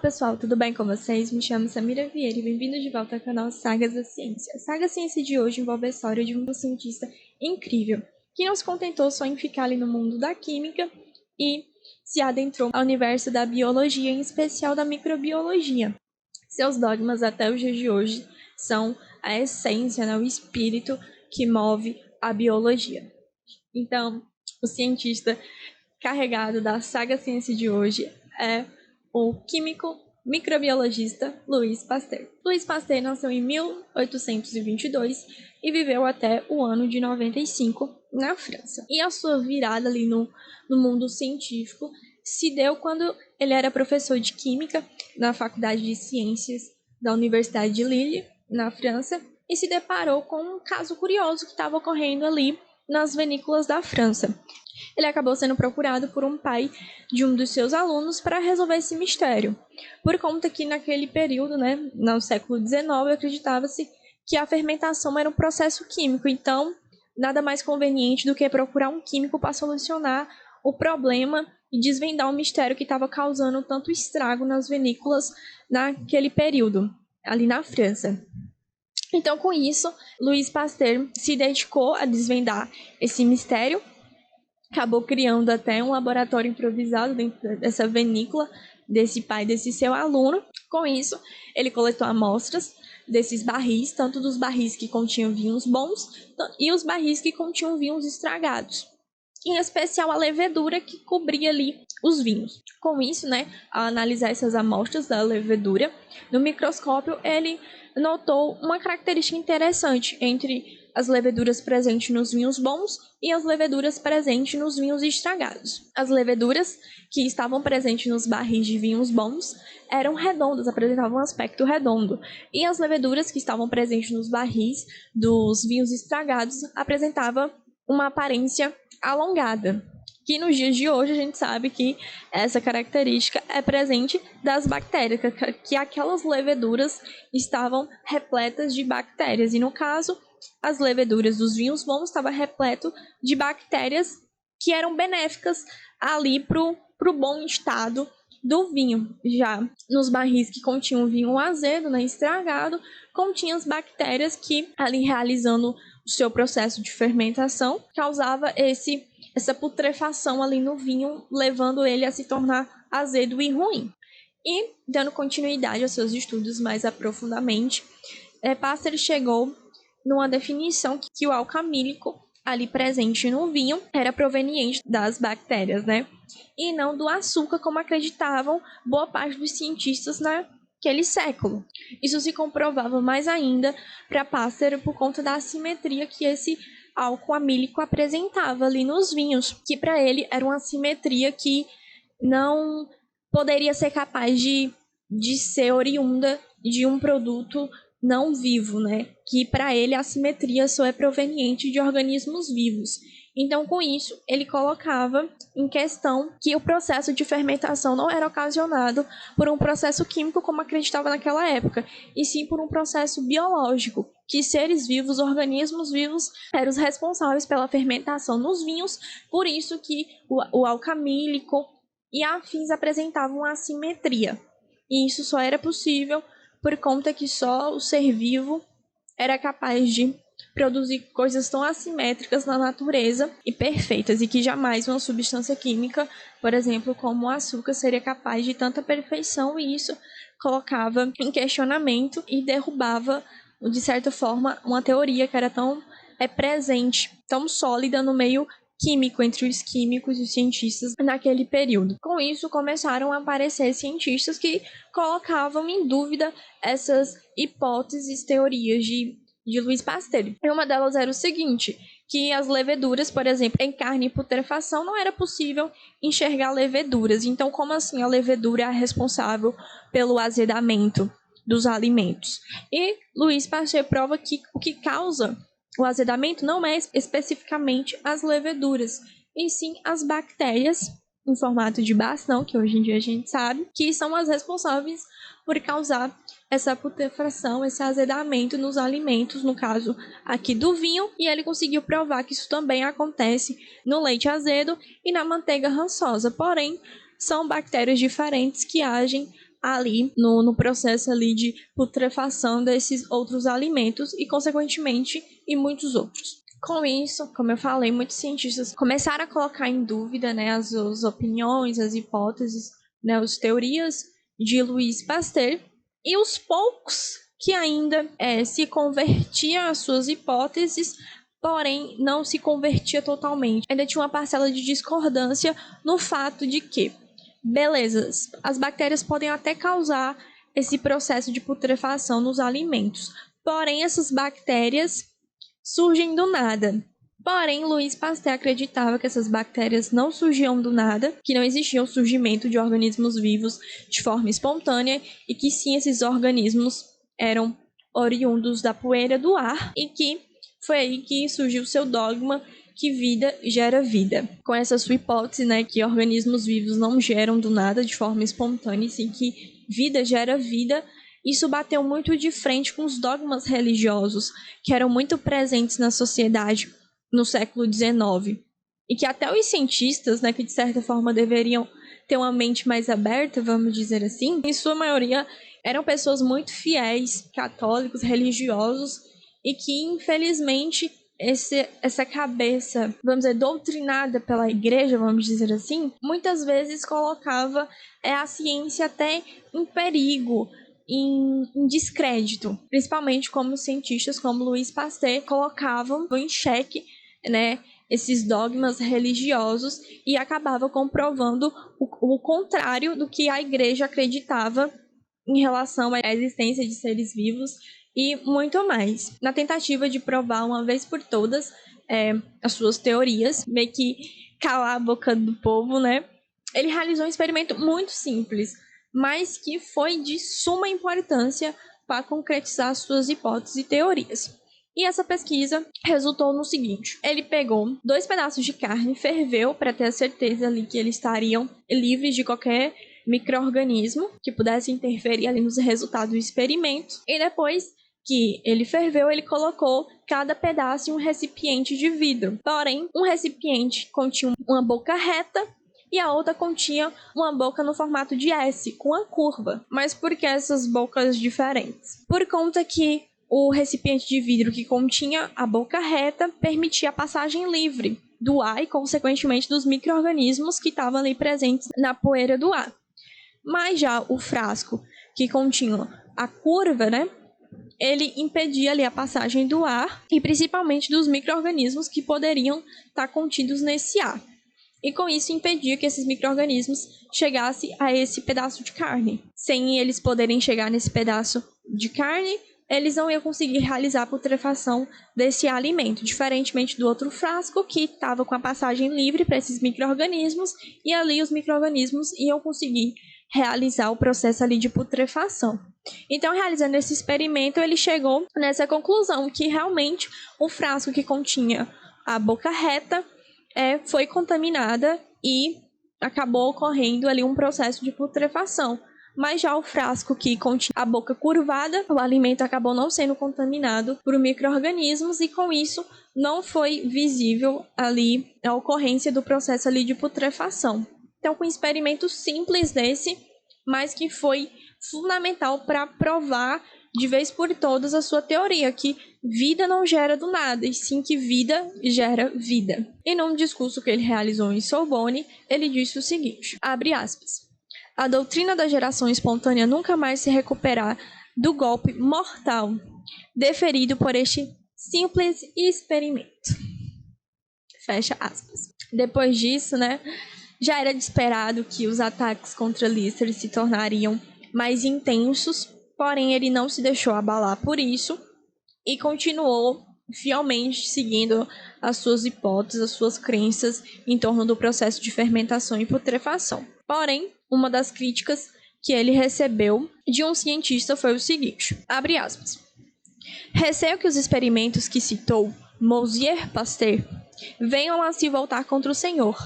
pessoal, tudo bem com vocês? Me chamo Samira Vieira e bem-vindos de volta ao canal Sagas da Ciência. A Saga Ciência de hoje envolve a história de um cientista incrível, que não se contentou só em ficar ali no mundo da química e se adentrou ao universo da biologia, em especial da microbiologia. Seus dogmas até os dias de hoje são a essência, o espírito que move a biologia. Então, o cientista carregado da Saga Ciência de hoje é o químico microbiologista Louis Pasteur. Louis Pasteur nasceu em 1822 e viveu até o ano de 95 na França. E a sua virada ali no mundo científico se deu quando ele era professor de química na Faculdade de Ciências da Universidade de Lille, na França, e se deparou com um caso curioso que estava ocorrendo ali nas vinícolas da França. Ele acabou sendo procurado por um pai de um dos seus alunos para resolver esse mistério, por conta que naquele período, no século XIX, acreditava-se que a fermentação era um processo químico, então nada mais conveniente do que procurar um químico para solucionar o problema e desvendar o mistério que estava causando tanto estrago nas vinícolas naquele período, ali na França. Então, com isso, Louis Pasteur se dedicou a desvendar esse mistério. Acabou criando até um laboratório improvisado dentro dessa vinícola desse pai, desse seu aluno. Com isso, ele coletou amostras desses barris, tanto dos barris que continham vinhos bons e os barris que continham vinhos estragados. Em especial a levedura que cobria ali os vinhos. Com isso, ao analisar essas amostras da levedura, no microscópio ele notou uma característica interessante entre as leveduras presentes nos vinhos bons e as leveduras presentes nos vinhos estragados. As leveduras que estavam presentes nos barris de vinhos bons eram redondas, apresentavam um aspecto redondo. E as leveduras que estavam presentes nos barris dos vinhos estragados apresentavam uma aparência alongada. Que nos dias de hoje a gente sabe que essa característica é presente das bactérias, que aquelas leveduras estavam repletas de bactérias. E no caso, as leveduras dos vinhos bons estavam repletas de bactérias que eram benéficas ali para o bom estado do vinho. Já nos barris que continham vinho azedo, estragado, continham as bactérias que, ali realizando o seu processo de fermentação, causava essa putrefação ali no vinho, levando ele a se tornar azedo e ruim. E, dando continuidade aos seus estudos mais aprofundadamente, Pasteur chegou numa definição que o alcamílico ali presente no vinho era proveniente das bactérias, e não do açúcar, como acreditavam boa parte dos cientistas naquele século. Isso se comprovava mais ainda para Pasteur por conta da assimetria que esse álcool amílico apresentava ali nos vinhos, que para ele era uma assimetria que não poderia ser capaz de ser oriunda de um produto não vivo, que para ele a assimetria só é proveniente de organismos vivos. Então, com isso, ele colocava em questão que o processo de fermentação não era ocasionado por um processo químico, como acreditava naquela época, e sim por um processo biológico, que seres vivos, organismos vivos, eram os responsáveis pela fermentação nos vinhos, por isso que o alcamílico e afins apresentavam uma assimetria. E isso só era possível por conta que só o ser vivo era capaz de produzir coisas tão assimétricas na natureza e perfeitas, e que jamais uma substância química, por exemplo, como o açúcar, seria capaz de tanta perfeição, e isso colocava em questionamento e derrubava, de certa forma, uma teoria que era tão presente, tão sólida no meio químico, entre os químicos e os cientistas naquele período. Com isso, começaram a aparecer cientistas que colocavam em dúvida essas hipóteses, teorias de Louis Pasteur. E uma delas era o seguinte, que as leveduras, por exemplo, em carne e putrefação, não era possível enxergar leveduras. Então, como assim a levedura é responsável pelo azedamento dos alimentos? E Louis Pasteur prova que o que causa o azedamento não é especificamente as leveduras, e sim as bactérias em formato de bastão, que hoje em dia a gente sabe, que são as responsáveis por causar essa putrefação, esse azedamento nos alimentos, no caso aqui do vinho, e ele conseguiu provar que isso também acontece no leite azedo e na manteiga rançosa, porém, são bactérias diferentes que agem ali no processo ali de putrefação desses outros alimentos e, consequentemente, e muitos outros. Com isso, como eu falei, muitos cientistas começaram a colocar em dúvida, né, as opiniões, as hipóteses, né, as teorias de Louis Pasteur, e os poucos que ainda se convertiam às suas hipóteses, porém não se convertia totalmente. Ainda tinha uma parcela de discordância no fato de que, beleza, as bactérias podem até causar esse processo de putrefação nos alimentos, porém essas bactérias surgem do nada. Porém, Louis Pasteur acreditava que essas bactérias não surgiam do nada, que não existia o surgimento de organismos vivos de forma espontânea e que sim, esses organismos eram oriundos da poeira do ar e que foi aí que surgiu o seu dogma que vida gera vida. Com essa sua hipótese, né, que organismos vivos não geram do nada de forma espontânea, e sim que vida gera vida, isso bateu muito de frente com os dogmas religiosos que eram muito presentes na sociedade no século XIX. E que até os cientistas, né, que de certa forma deveriam ter uma mente mais aberta, vamos dizer assim, em sua maioria eram pessoas muito fiéis, católicos, religiosos, e que infelizmente essa cabeça, vamos dizer, doutrinada pela igreja, vamos dizer assim, muitas vezes colocava a ciência até em perigo, em descrédito, principalmente como cientistas como Louis Pasteur colocavam em xeque, né, esses dogmas religiosos e acabava comprovando o contrário do que a igreja acreditava em relação à existência de seres vivos e muito mais. Na tentativa de provar uma vez por todas as suas teorias, meio que calar a boca do povo, né? Ele realizou um experimento muito simples, mas que foi de suma importância para concretizar suas hipóteses e teorias. E essa pesquisa resultou no seguinte: ele pegou 2 pedaços de carne, ferveu para ter a certeza ali que eles estariam livres de qualquer micro-organismo que pudesse interferir ali nos resultados do experimento, e depois que ele ferveu, ele colocou cada pedaço em um recipiente de vidro. Porém, um recipiente continha uma boca reta e a outra continha uma boca no formato de S, com uma curva. Mas por que essas bocas diferentes? Por conta que o recipiente de vidro que continha a boca reta permitia a passagem livre do ar e, consequentemente, dos micro-organismos que estavam ali presentes na poeira do ar. Mas já o frasco que continha a curva, né, ele impedia ali a passagem do ar e principalmente dos micro-organismos que poderiam estar contidos nesse ar. E com isso impedia que esses micro-organismos chegassem a esse pedaço de carne. Sem eles poderem chegar nesse pedaço de carne, eles não iam conseguir realizar a putrefação desse alimento, diferentemente do outro frasco que estava com a passagem livre para esses micro-organismos, e ali os micro-organismos iam conseguir realizar o processo ali de putrefação. Então, realizando esse experimento, ele chegou nessa conclusão que realmente o frasco que continha a boca reta foi contaminada e acabou ocorrendo ali um processo de putrefação. Mas já o frasco que continha a boca curvada, o alimento acabou não sendo contaminado por micro-organismos e com isso não foi visível ali a ocorrência do processo ali de putrefação. Então, com um experimento simples desse, mas que foi fundamental para provar de vez por todas a sua teoria, que vida não gera do nada, e sim que vida gera vida. E num discurso que ele realizou em Sorbonne, ele disse o seguinte, abre aspas, a doutrina da geração espontânea nunca mais se recuperará do golpe mortal deferido por este simples experimento. Fecha aspas. Depois disso, né, já era de esperado que os ataques contra Lister se tornariam mais intensos, porém ele não se deixou abalar por isso e continuou fielmente seguindo as suas hipóteses, as suas crenças em torno do processo de fermentação e putrefação. Porém, uma das críticas que ele recebeu de um cientista foi o seguinte, abre aspas, receio que os experimentos que citou Monsieur Pasteur venham a se voltar contra o Senhor.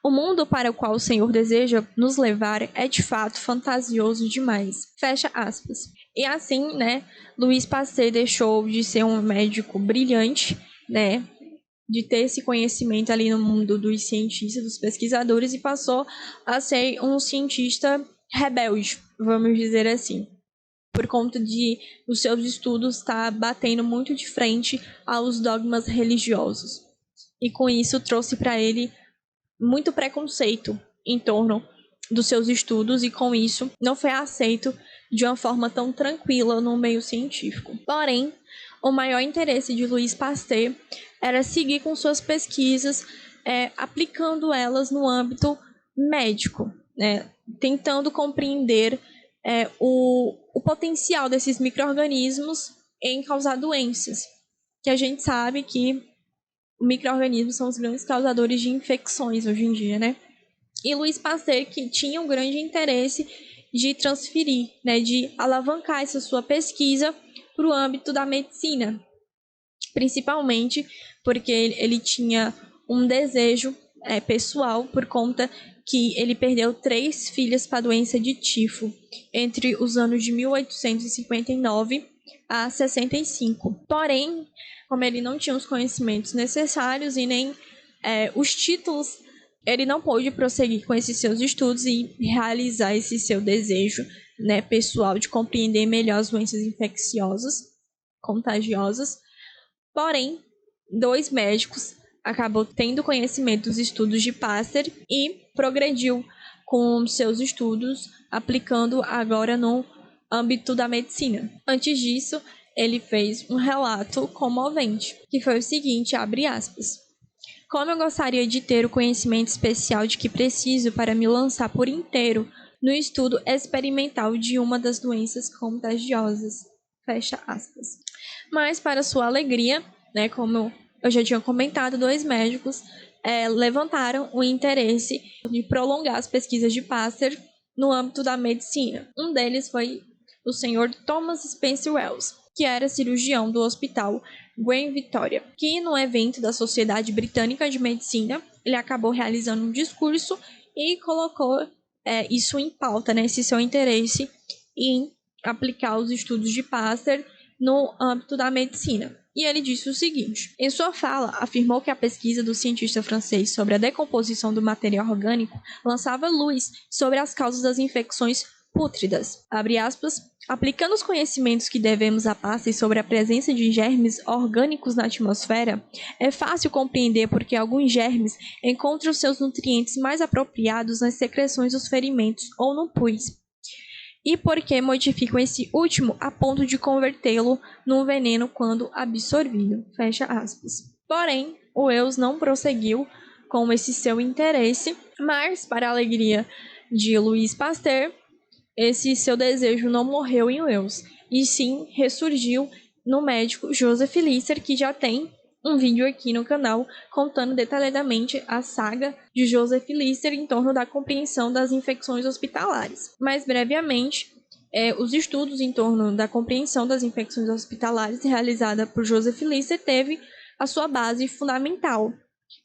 O mundo para o qual o Senhor deseja nos levar é de fato fantasioso demais. Fecha aspas. E assim, né, Louis Pasteur deixou de ser um médico brilhante, né, de ter esse conhecimento ali no mundo dos cientistas, dos pesquisadores, e passou a ser um cientista rebelde, vamos dizer assim, por conta de os seus estudos estar batendo muito de frente aos dogmas religiosos. E com isso trouxe para ele muito preconceito em torno dos seus estudos e com isso não foi aceito de uma forma tão tranquila no meio científico. Porém, o maior interesse de Louis Pasteur era seguir com suas pesquisas, aplicando elas no âmbito médico, né, tentando compreender o potencial desses micro-organismos em causar doenças, que a gente sabe que micro-organismos são os grandes causadores de infecções hoje em dia, né? E Louis Pasteur, que tinha um grande interesse de transferir, né, de alavancar essa sua pesquisa para o âmbito da medicina, principalmente porque ele tinha um desejo pessoal por conta que ele perdeu 3 filhas para a doença de tifo entre os anos de 1859 a 65. Porém, como ele não tinha os conhecimentos necessários e nem os títulos, ele não pôde prosseguir com esses seus estudos e realizar esse seu desejo, né, pessoal de compreender melhor as doenças infecciosas, contagiosas. Porém, 2 médicos acabou tendo conhecimento dos estudos de Pasteur e progrediu com seus estudos, aplicando agora no âmbito da medicina. Antes disso, ele fez um relato comovente, que foi o seguinte, abre aspas: como eu gostaria de ter o conhecimento especial de que preciso para me lançar por inteiro no estudo experimental de uma das doenças contagiosas. Fecha aspas. Mas, para sua alegria, né, como eu já tinha comentado, 2 médicos levantaram o interesse de prolongar as pesquisas de Pasteur no âmbito da medicina. Um deles foi o Sr. Thomas Spencer Wells, que era cirurgião do Hospital Green Victoria, que no evento da Sociedade Britânica de Medicina, ele acabou realizando um discurso e colocou isso em pauta, né, esse seu interesse em aplicar os estudos de Pasteur no âmbito da medicina. E ele disse o seguinte: em sua fala, afirmou que a pesquisa do cientista francês sobre a decomposição do material orgânico lançava luz sobre as causas das infecções pútridas. Abre aspas. Aplicando os conhecimentos que devemos a Pasteur sobre a presença de germes orgânicos na atmosfera, é fácil compreender por que alguns germes encontram seus nutrientes mais apropriados nas secreções dos ferimentos ou no pus, e por que modificam esse último a ponto de convertê-lo num veneno quando absorvido. Fecha aspas. Porém, o Wells não prosseguiu com esse seu interesse, mas, para a alegria de Louis Pasteur, esse seu desejo não morreu em Wells, e sim ressurgiu no médico Joseph Lister, que já tem um vídeo aqui no canal contando detalhadamente a saga de Joseph Lister em torno da compreensão das infecções hospitalares. Mais brevemente, os estudos em torno da compreensão das infecções hospitalares realizada por Joseph Lister teve a sua base fundamental,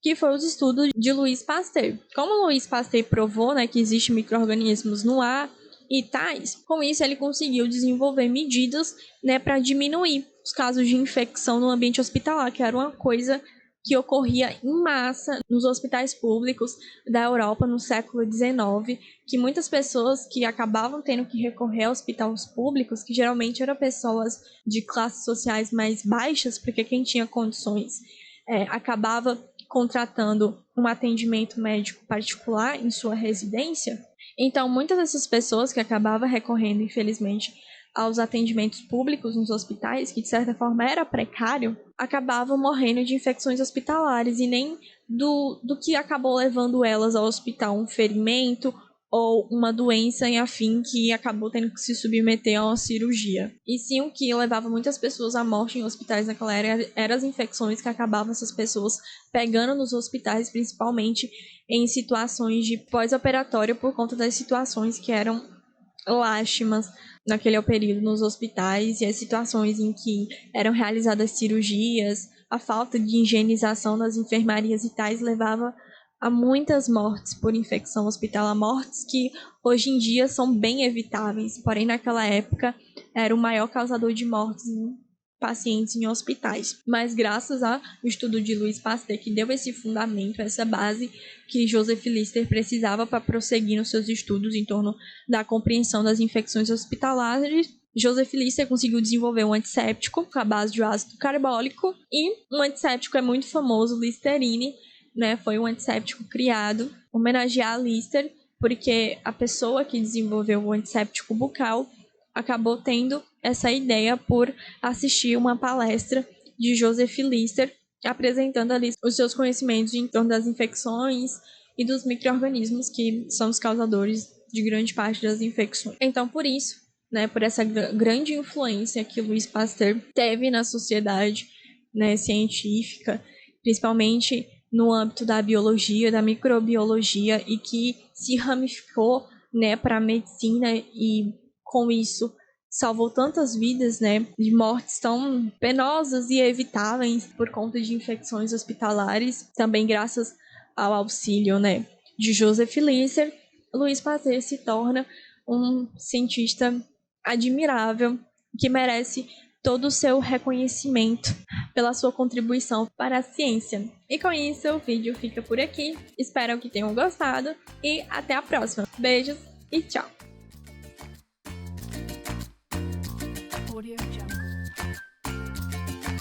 que foi os estudos de Louis Pasteur. Como Louis Pasteur provou, né, que existem micro-organismos no ar e tais, com isso ele conseguiu desenvolver medidas, né, para diminuir os casos de infecção no ambiente hospitalar, que era uma coisa que ocorria em massa nos hospitais públicos da Europa no século XIX, que muitas pessoas que acabavam tendo que recorrer a hospitais públicos, que geralmente eram pessoas de classes sociais mais baixas, porque quem tinha condições acabava contratando um atendimento médico particular em sua residência. Então, muitas dessas pessoas que acabavam recorrendo, infelizmente, aos atendimentos públicos nos hospitais, que de certa forma era precário, acabavam morrendo de infecções hospitalares e nem do que acabou levando elas ao hospital, um ferimento ou uma doença em afim que acabou tendo que se submeter a uma cirurgia. E sim, o que levava muitas pessoas à morte em hospitais naquela era eram as infecções que acabavam essas pessoas pegando nos hospitais, principalmente em situações de pós-operatório, por conta das situações que eram lástimas naquele período nos hospitais, e as situações em que eram realizadas cirurgias, a falta de higienização das enfermarias e tais levava a muitas mortes por infecção hospitalar, mortes que hoje em dia são bem evitáveis, porém naquela época era o maior causador de mortes pacientes em hospitais. Mas graças ao estudo de Louis Pasteur, que deu esse fundamento, essa base que Joseph Lister precisava para prosseguir nos seus estudos em torno da compreensão das infecções hospitalares, Joseph Lister conseguiu desenvolver um antisséptico com a base de ácido carbólico, e um antisséptico é muito famoso, Listerine, né? Foi um antisséptico criado, homenagear Lister, porque a pessoa que desenvolveu o antisséptico bucal acabou tendo essa ideia por assistir uma palestra de Joseph Lister, apresentando ali os seus conhecimentos em torno das infecções e dos micro-organismos que são os causadores de grande parte das infecções. Então, por isso, né, por essa grande influência que Louis Pasteur teve na sociedade, né, científica, principalmente no âmbito da biologia, da microbiologia, e que se ramificou, né, para a medicina, e com isso salvou tantas vidas, né, de mortes tão penosas e evitáveis por conta de infecções hospitalares, também graças ao auxílio, né, de Joseph Lister. Louis Pasteur se torna um cientista admirável, que merece todo o seu reconhecimento pela sua contribuição para a ciência. E com isso, o vídeo fica por aqui. Espero que tenham gostado e até a próxima. Beijos e tchau! Audio Jungle.